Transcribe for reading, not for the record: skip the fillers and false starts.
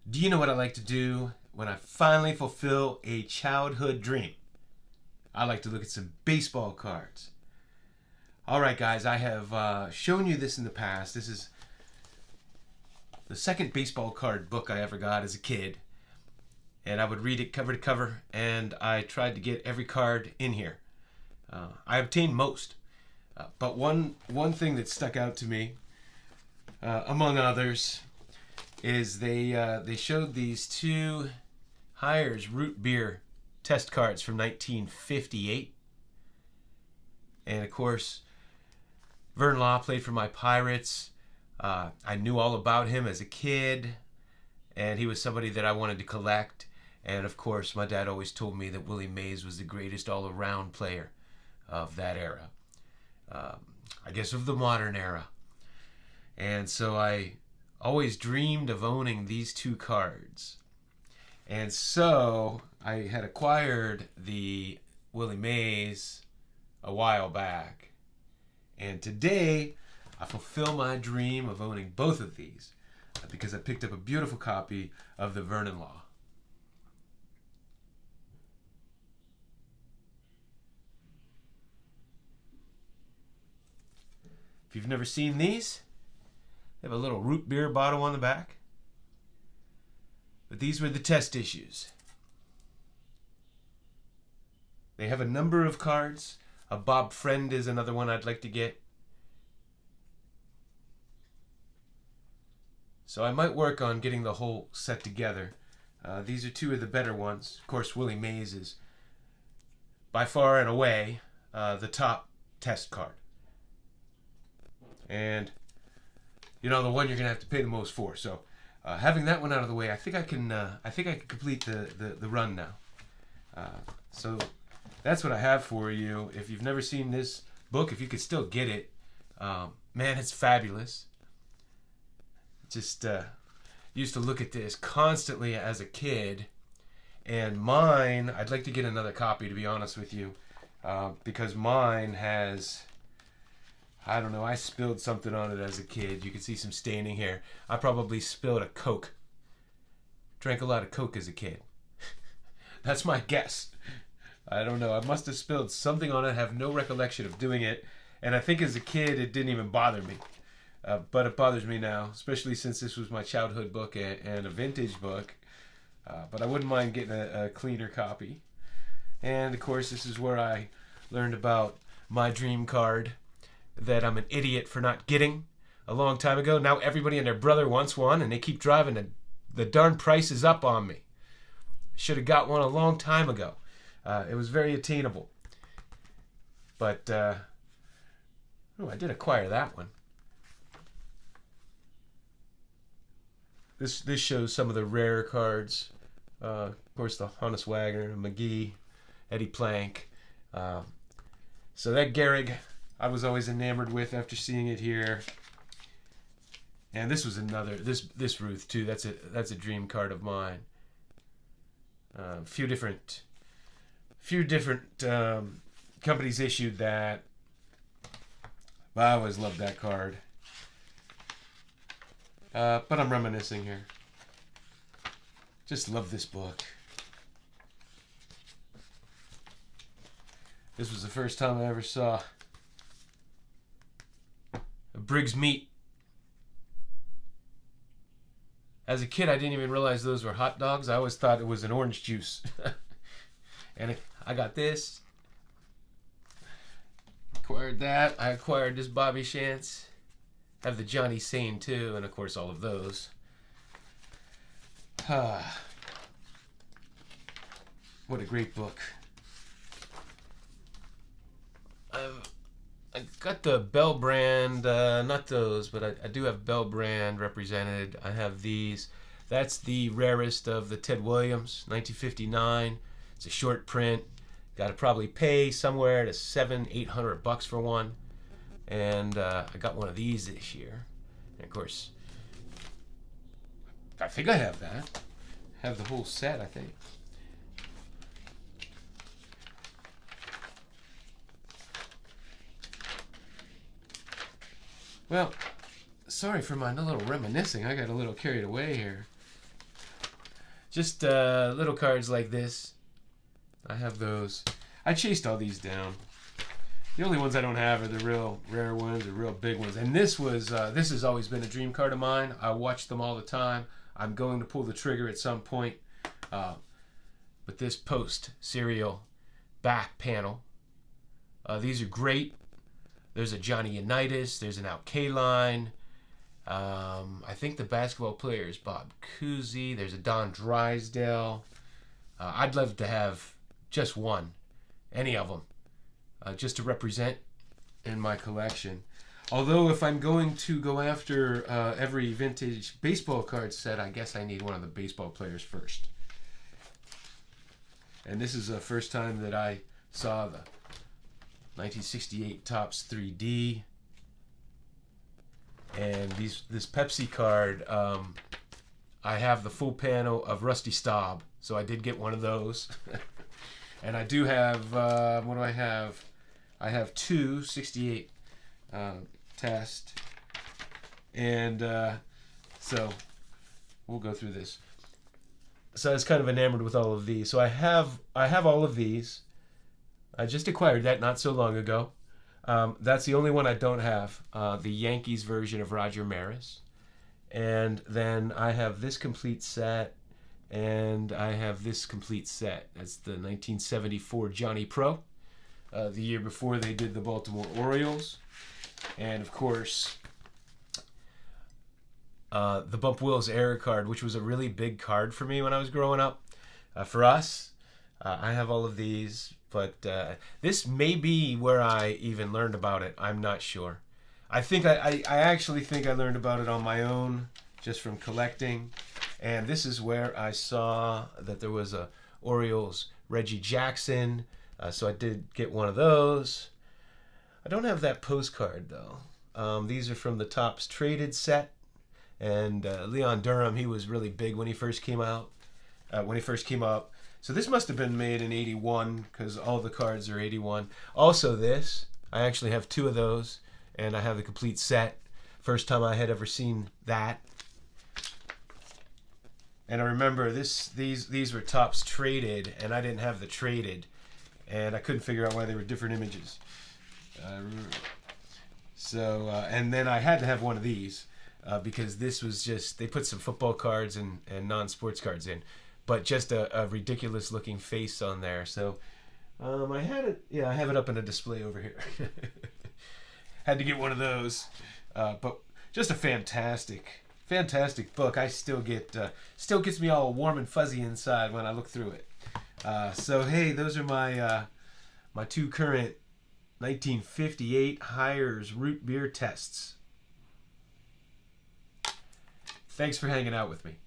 Do you know what I like to do when I finally fulfill a childhood dream? I like to look at some baseball cards. All right, guys, I have shown you this in the past. This is the second baseball card book I ever got as a kid. And I would read it cover to cover, and I tried to get every card in here. I obtained most. But one thing that stuck out to me, among others, is they showed these two Hires root beer test cards from 1958. And of course, Vern Law played for my Pirates. I knew all about him as a kid, and he was somebody that I wanted to collect. And of course, my dad always told me that Willie Mays was the greatest all-around player of that era. I guess of the modern era. And so I always dreamed of owning these two cards. And so I had acquired the Willie Mays a while back. And today I fulfill my dream of owning both of these because I picked up a beautiful copy of the Vernon Law. If you've never seen these, they have a little root beer bottle on the back. But these were the test issues. They have a number of cards. A Bob Friend is another one I'd like to get. So I might work on getting the whole set together. These are two of the better ones. Of course, Willie Mays is by far and away the top test card. And you know, the one you're gonna have to pay the most for. So having that one out of the way, I think I can complete the run now. So that's what I have for you. If you've never seen this book, if you could still get it, man, it's fabulous. Just used to look at this constantly as a kid, and mine, I'd like to get another copy, to be honest with you, because mine has, I don't know, I spilled something on it as a kid. You can see some staining here. I probably spilled a Coke. Drank a lot of Coke as a kid. That's my guess. I don't know. I must have spilled something on it. I have no recollection of doing it. And I think as a kid, it didn't even bother me. But it bothers me now, especially since this was my childhood book and a vintage book. But I wouldn't mind getting a cleaner copy. And, of course, this is where I learned about my dream card that I'm an idiot for not getting a long time ago. Now everybody and their brother wants one, and they keep driving the darn prices up on me. Should have got one a long time ago. It was very attainable. But, I did acquire that one. This shows some of the rare cards. Of course, the Honus Wagner, McGee, Eddie Plank. So that Gehrig, I was always enamored with after seeing it here. And this was another, this Ruth too. That's a dream card of mine. Few different companies issued that. But I always loved that card. But I'm reminiscing here. Just love this book. This was the first time I ever saw a Briggs meat. As a kid, I didn't even realize those were hot dogs. I always thought it was an orange juice. And I got this. Acquired that. I acquired this Bobby Shantz. Have the Johnny Sane too, and of course all of those. What a great book. I got the Bell brand, not those, but I do have Bell brand represented. I have these. That's the rarest of the Ted Williams, 1959. It's a short print. Got to probably pay somewhere to $700-800 for one. And I got one of these this year. And of course, I think I have that. I have the whole set, I think. Well, sorry for my little reminiscing. I got a little carried away here. Just little cards like this. I have those. I chased all these down. The only ones I don't have are the real rare ones, the real big ones. And this has always been a dream card of mine. I watch them all the time. I'm going to pull the trigger at some point. But this post serial back panel, these are great. There's a Johnny Unitas. There's an Al Kaline. I think the basketball player is Bob Cousy. There's a Don Drysdale. I'd love to have just one, any of them, just to represent in my collection. Although if I'm going to go after every vintage baseball card set, I guess I need one of the baseball players first. And this is the first time that I saw the 1968 Topps 3D. And this Pepsi card, I have the full panel of Rusty Staub, so I did get one of those. And I do have, what do I have? I have two 68 test. And so we'll go through this. So I was kind of enamored with all of these. So I have all of these. I just acquired that not so long ago. That's the only one I don't have, the Yankees version of Roger Maris. And then I have this complete set, and I have this complete set. That's the 1974 Johnny Pro, the year before they did the Baltimore Orioles. And, of course, the Bump Wills Error card, which was a really big card for me when I was growing up. For us, I have all of these. But this may be where I even learned about it. I'm not sure. I think I actually think I learned about it on my own, just from collecting. And this is where I saw that there was a Orioles Reggie Jackson. So I did get one of those. I don't have that postcard though. These are from the Topps Traded set. And Leon Durham, he was really big when he first came out. When he first came up. So this must have been made in 81 because all the cards are 81. Also this, I actually have two of those, and I have the complete set. First time I had ever seen that. And I remember these were Topps Traded, and I didn't have the Traded, and I couldn't figure out why they were different images. And then I had to have one of these because this was just, they put some football cards and non-sports cards in. But just a ridiculous looking face on there. So I had it. Yeah, I have it up in a display over here. Had to get one of those. But just a fantastic book. I still gets me all warm and fuzzy inside when I look through it. So hey, those are my my two current 1958 Hires root beer tests. Thanks for hanging out with me.